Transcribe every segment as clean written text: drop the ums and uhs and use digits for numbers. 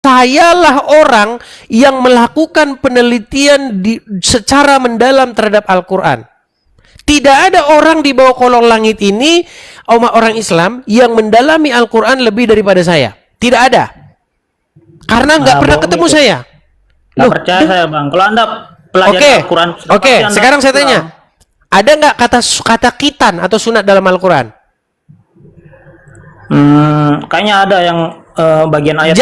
Sayalah orang yang melakukan penelitian secara mendalam terhadap Al-Quran. Tidak ada orang di bawah kolong langit ini, orang Islam, yang mendalami Al-Quran lebih daripada saya. Tidak ada. Karena nggak pernah ketemu saya. Nggak percaya saya, Bang. Kalau Anda pelajari Al-Quran, sekarang saya tanya, ada nggak kata khitan atau sunat dalam Al-Quran? Kayaknya ada yang bagian ayat.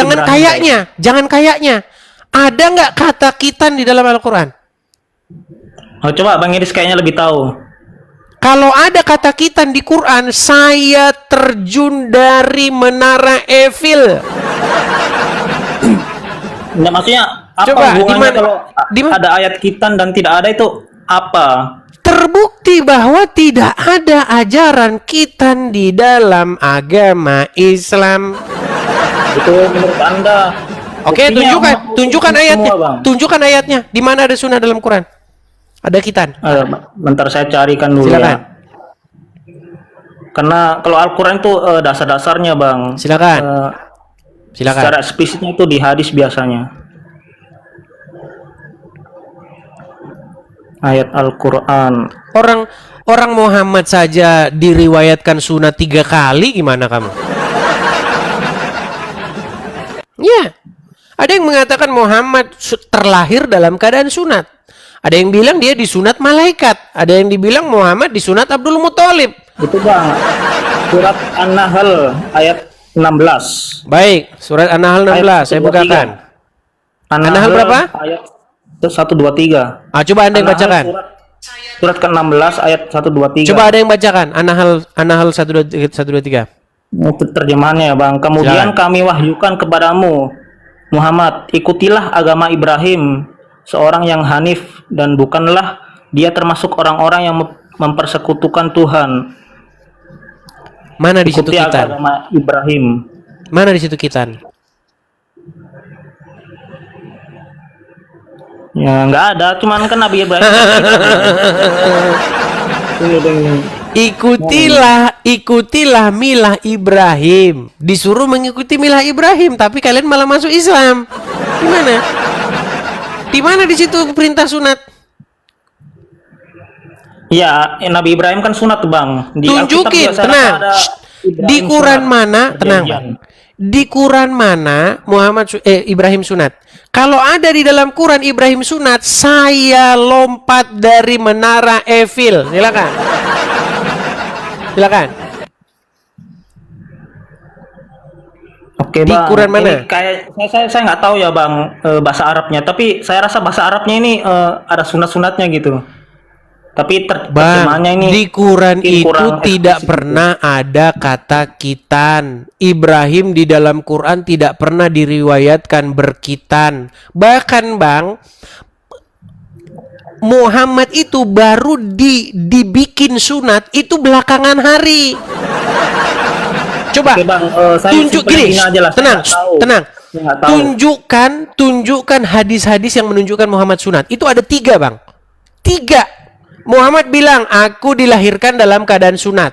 Jangan kayaknya. Ada nggak kata khitan di dalam Al-Quran? Oh, coba Bang Iris kayaknya lebih tahu. Kalau ada kata khitan di Quran, saya terjun dari menara Eiffel. Nggak, maksudnya apa hubungannya kalau ada ayat khitan dan tidak ada itu apa? Terbukti bahwa tidak ada ajaran khitan di dalam agama Islam. Itu menurut Anda? Oke, tunjukkan ayatnya. Tunjukkan ayatnya. Di mana ada sunnah dalam Quran? Ada khitan. Bentar saya carikan dulu. Silakan. Ya. Karena kalau Al-Quran itu dasar-dasarnya, Bang. Silakan. Secara eksplisitnya itu di hadis biasanya. Ayat Al-Quran. Orang Muhammad saja diriwayatkan sunat 3 kali, gimana kamu? Ya, ada yang mengatakan Muhammad terlahir dalam keadaan sunat. Ada yang bilang dia disunat malaikat. Ada yang dibilang Muhammad disunat Abdul Muthalib. Itu, Bang, surat An-Nahl ayat 16. Baik, surat An-Nahl 16, saya bukakan. An-Nahl berapa? Ayat 123. Coba Anda yang bacakan. Surat ke-16 ayat 123. Coba ada yang bacakan An-Nahl 123. Itu terjemahannya ya, Bang. Kemudian kami wahyukan kepadamu, Muhammad, ikutilah agama Ibrahim, seorang yang hanif, dan bukanlah dia termasuk orang-orang yang mempersekutukan Tuhan. Mana di situ khitan? Agama Ibrahim. Mana di situ khitan? Ya nggak ada, cuman kan Nabi Ibrahim. Ikutilah milah Ibrahim. Disuruh mengikuti milah Ibrahim, tapi kalian malah masuk Islam. Gimana? Di mana di situ perintah sunat? Ya, Nabi Ibrahim kan sunat, Bang. Tunjukin, tenang. Di Quran mana? Tenang. Di Quran mana Ibrahim sunat? Kalau ada di dalam Quran Ibrahim sunat, saya lompat dari menara Eiffel. Silakan. Silakan. Oke, di Bang. Quran mana? Ini kayak saya nggak tahu ya, Bang, bahasa Arabnya. Tapi saya rasa bahasa Arabnya ini ada sunat-sunatnya gitu. Tapi terjemahannya ini di Quran itu tidak pernah ada kata khitan. Ibrahim di dalam Quran tidak pernah diriwayatkan berkhitan. Bahkan, Bang, Muhammad itu baru dibikin sunat itu belakangan hari. Coba. Oke, Bang, tunjuk gini. Tenang. Tunjukkan hadis-hadis yang menunjukkan Muhammad sunat. Itu ada 3, Bang. 3. Muhammad bilang, aku dilahirkan dalam keadaan sunat.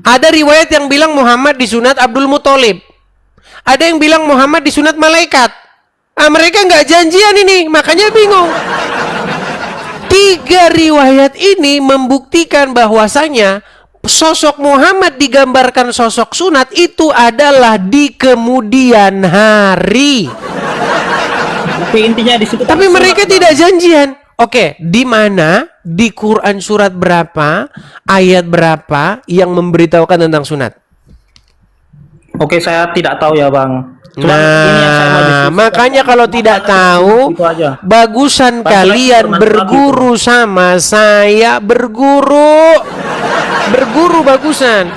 Ada riwayat yang bilang Muhammad disunat Abdul Muthalib. Ada yang bilang Muhammad disunat malaikat. Mereka nggak janjian ini, makanya bingung. 3 riwayat ini membuktikan bahwasanya sosok Muhammad digambarkan sosok sunat itu adalah di kemudian hari. Tapi intinya di situ. Tapi mereka tidak janjian. Oke, di mana di Quran surat berapa, ayat berapa yang memberitahukan tentang sunat? Oke, saya tidak tahu ya, Bang. Makanya kalau tidak tahu, bagusan kalian berguru sama saya, berguru bagusan.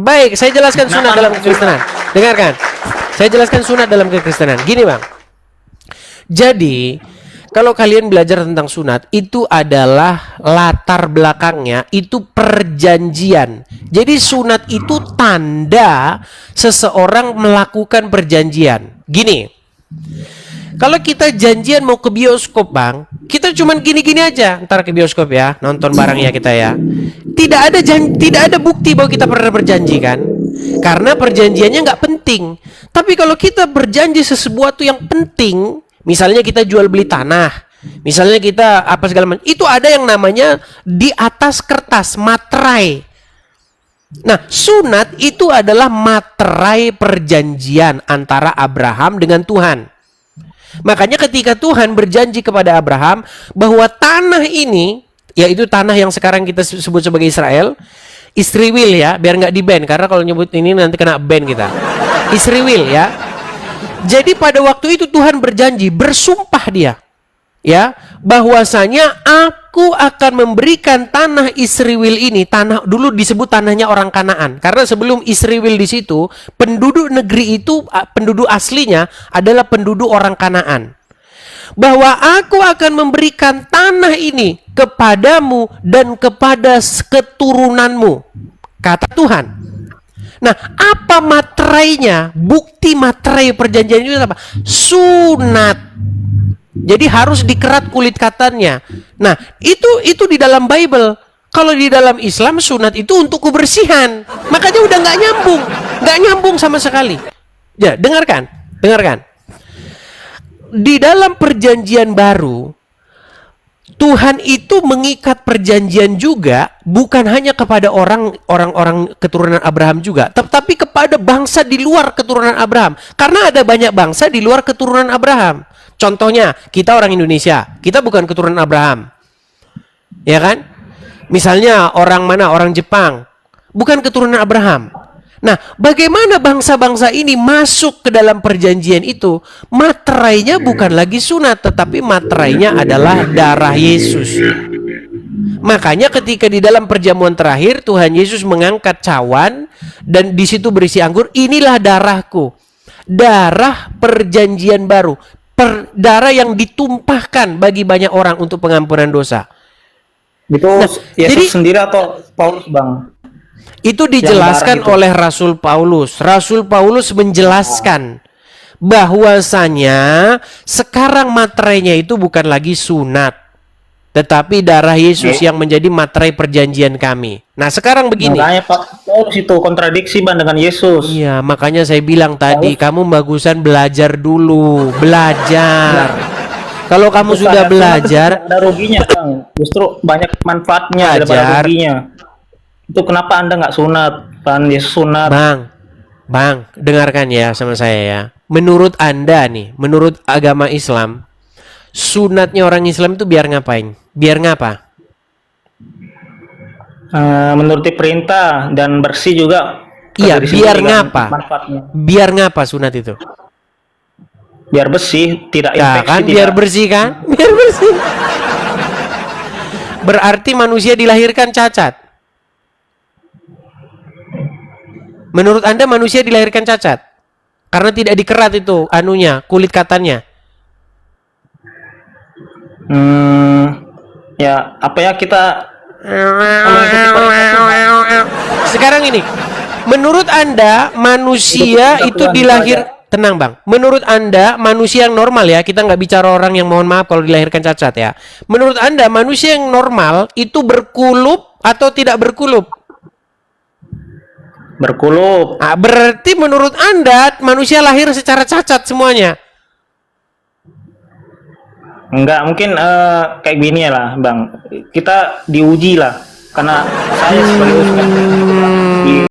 Baik, saya jelaskan sunat dalam kekristenan. Dengarkan, saya jelaskan sunat dalam kekristenan. Gini, Bang. Jadi kalau kalian belajar tentang sunat, itu adalah latar belakangnya, itu perjanjian. Jadi sunat itu tanda seseorang melakukan perjanjian. Gini, kalau kita janjian mau ke bioskop, Bang, kita cuman gini-gini aja, ntar ke bioskop ya, nonton bareng ya kita ya. Tidak ada bukti bahwa kita pernah berjanji kan? Karena perjanjiannya nggak penting. Tapi kalau kita berjanji sesuatu yang penting, misalnya kita jual beli tanah, misalnya kita apa segala macam, itu ada yang namanya di atas kertas, materai. Nah, sunat itu adalah materai perjanjian antara Abraham dengan Tuhan. Makanya ketika Tuhan berjanji kepada Abraham bahwa tanah ini, yaitu tanah yang sekarang kita sebut sebagai Israel, Israel ya, biar nggak di-ban, karena kalau nyebut ini nanti kena ban kita. Israel ya. Jadi pada waktu itu Tuhan berjanji, bersumpah dia, ya, bahwasanya aku akan memberikan tanah Israel ini, tanah dulu disebut tanahnya orang Kanaan, karena sebelum Israel di situ, penduduk negeri itu, penduduk aslinya adalah penduduk orang Kanaan. Bahwa aku akan memberikan tanah ini kepadamu dan kepada keturunanmu, kata Tuhan. Nah, apa materainya? Bukti materai perjanjian itu apa? Sunat. Jadi harus dikerat kulit katanya. Nah, itu di dalam Bible. Kalau di dalam Islam sunat itu untuk kebersihan. Makanya udah nggak nyambung sama sekali. Ya, dengarkan. Di dalam perjanjian baru, Tuhan itu mengikat perjanjian juga bukan hanya kepada orang-orang keturunan Abraham juga, tetapi kepada bangsa di luar keturunan Abraham. Karena ada banyak bangsa di luar keturunan Abraham. Contohnya, kita orang Indonesia, kita bukan keturunan Abraham. Ya kan? Misalnya orang mana? Orang Jepang, bukan keturunan Abraham. Nah, bagaimana bangsa-bangsa ini masuk ke dalam perjanjian itu? Materainya bukan lagi sunat, tetapi materainya adalah darah Yesus. Makanya ketika di dalam perjamuan terakhir, Tuhan Yesus mengangkat cawan dan di situ berisi anggur. Inilah darahku, darah perjanjian baru, darah yang ditumpahkan bagi banyak orang untuk pengampunan dosa. Itu Yesus sendiri atau Paulus, Bang? Itu dijelaskan oleh Rasul Paulus. Rasul Paulus menjelaskan bahwasanya sekarang materainya itu bukan lagi sunat, tetapi darah Yesus yang menjadi materai perjanjian kami. Nah, sekarang begini. Makanya Pak Paulus itu kontradiksi, Bang, dengan Yesus. Iya, makanya saya bilang tadi, kamu bagusan belajar dulu, belajar. Kalau kamu sudah belajar, ada ruginya, Bang. Justru banyak manfaatnya daripada ruginya. Itu kenapa Anda nggak sunat? Kan Yesus sunat. Bang, dengarkan ya sama saya ya. Menurut Anda nih, menurut agama Islam, sunatnya orang Islam itu biar ngapain? Biar ngapa? Menuruti perintah dan bersih juga. Iya, biar ngapa? Manfaatnya. Biar ngapa sunat itu? Biar bersih, tidak infeksi. Kan, biar bersih kan? Biar bersih. Berarti manusia dilahirkan cacat. Menurut Anda manusia dilahirkan cacat karena tidak dikerat itu anunya, kulit katanya. Ya, apa ya kita sekarang ini, menurut Anda manusia itu dilahir, tenang Bang, menurut Anda manusia yang normal ya, kita nggak bicara orang yang mohon maaf kalau dilahirkan cacat ya. Menurut Anda manusia yang normal itu berkulup atau tidak berkulup? Berkulup. Nah, berarti menurut Anda manusia lahir secara cacat semuanya? Enggak, mungkin kayak gini ya lah, Bang. Kita diuji lah, karena saya sebagai ustaz